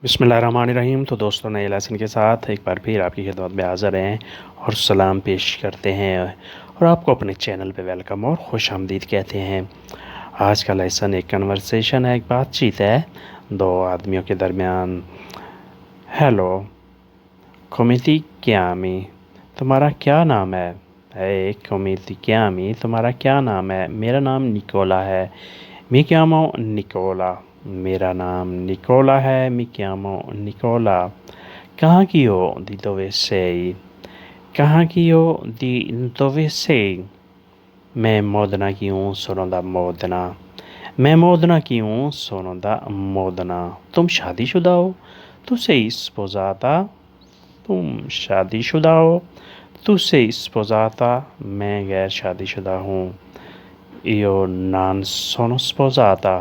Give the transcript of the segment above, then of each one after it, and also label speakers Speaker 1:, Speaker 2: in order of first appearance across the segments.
Speaker 1: बिस्मिल्लाहिर्रहमानिर्रहीम। तो दोस्तों, नए लेसन के साथ एक बार फिर आपकी खिदमत में हाज़िर हैं और सलाम पेश करते हैं और आपको अपने चैनल पे वेलकम और खुश आमदीद कहते हैं। आज का लेसन एक कन्वर्सेशन है, एक बातचीत है दो आदमियों के दरमियान। हेलो, कोमिति क्यामी, तुम्हारा क्या नाम है? हे कोमिति क्यामी, तुम्हारा क्या नाम है? मेरा नाम निकोला है। मी chiamo निकोला, मेरा नाम निकोला है। मी chiamo निकोला। कहाँ की हो? Di dove sei? कहाँ की हो? Di dove sei? मैं मोदना की हूँ, sono da मोदना। मैं मोदना की हूँ, sono da मोदना। तुम शादीशुदा हो? Tu sei sposata? तुम शादीशुदा हो? Tu sei sposata? मैं गैर शादीशुदा हूँ। Io non sono sposata।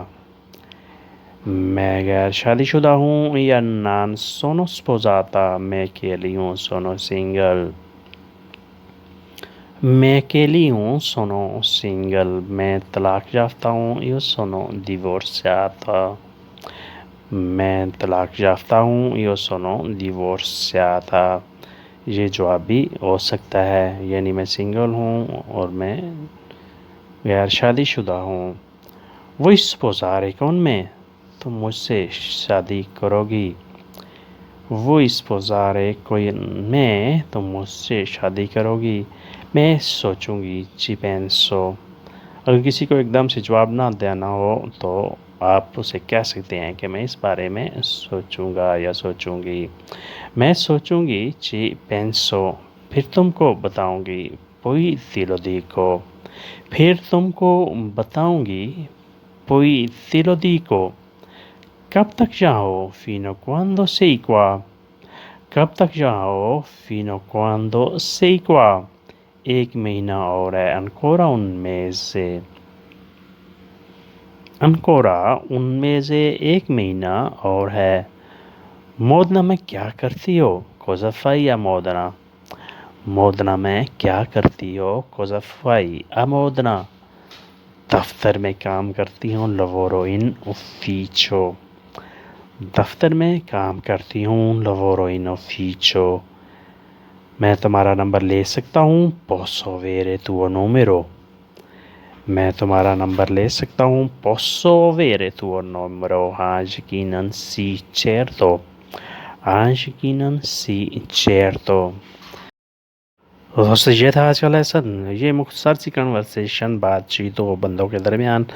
Speaker 1: मैं गैर शादीशुदा हूँ। या non sono sposata। मैं अकेली हूँ, sono single। मैं अकेली हूँ, sono single। मैं तलाक याफ्ता हूँ, io sono divorziata। मैं तलाक याफ्ता हूँ, io sono divorziata। ये जवाब भी हो सकता है, यानी मैं सिंगल हूँ और मैं गैर शादीशुदा हूँ। वो स्पोज़ारे कौन में? तुम मुझसे शादी करोगी? वो स्पोज़ारे कोई में, तुम मुझसे शादी करोगी? मैं सोचूंगी, ची पेंसो। अगर किसी को एकदम से जवाब ना देना हो तो आप उसे कह सकते हैं कि मैं इस बारे में सोचूंगा या सोचूंगी। मैं सोचूंगी, ची पेंसो। फिर तुमको बताऊंगी, पोई दिलो दिको। फिर तुमको बताऊंगी, पोई दिलो dico। कब तक जाओ? Fino a quando sei qua? कब तक जाओ? Fino a quando sei qua? एक महीना और है, ancora un mese। ancora un mese, एक महीना और है। मोदना में क्या करती हो? Cosa fai a Modena? मोदना में क्या करती हो? Cosa fai a Modena? दफ्तर में काम करती हूँ, lavoro in ufficio। दफ्तर में काम करती हूँ, lavoro in ufficio। मैं तुम्हारा नंबर ले सकता हूँ, posso avere tuo numero। मैं तुम्हारा नंबर ले सकता हूँ, posso avere tuo numero। हाँ, यकीनन, sì certo। हाँ, यकीनन, sì certo। दोस्तों, ये था आज का लेसन। ये मुख्तसर सी कन्वर्सेशन, बातचीत दो बंदों के दरमियान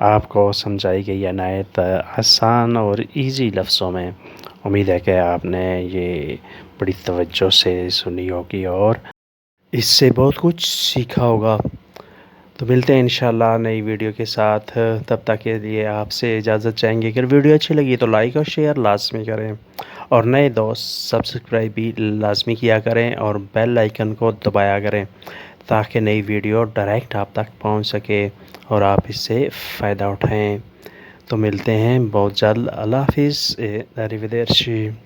Speaker 1: आपको समझाई गई है नहायत आसान और इजी लफ्ज़ों में। उम्मीद है कि आपने ये बड़ी तवज्जो से सुनी होगी और इससे बहुत कुछ सीखा होगा। तो मिलते हैं इंशाल्लाह नई वीडियो के साथ। तब तक के लिए आपसे इजाज़त चाहेंगे। अगर वीडियो अच्छी लगी तो लाइक और शेयर लाजमी करें और नए दोस्त सब्सक्राइब भी लाजमी किया करें और बेल आइकन को दबाया करें ताकि नई वीडियो डायरेक्ट आप तक पहुंच सके और आप इससे फ़ायदा उठाएं। तो मिलते हैं बहुत जल्द। अल्लाह हाफिज़। arrivederci।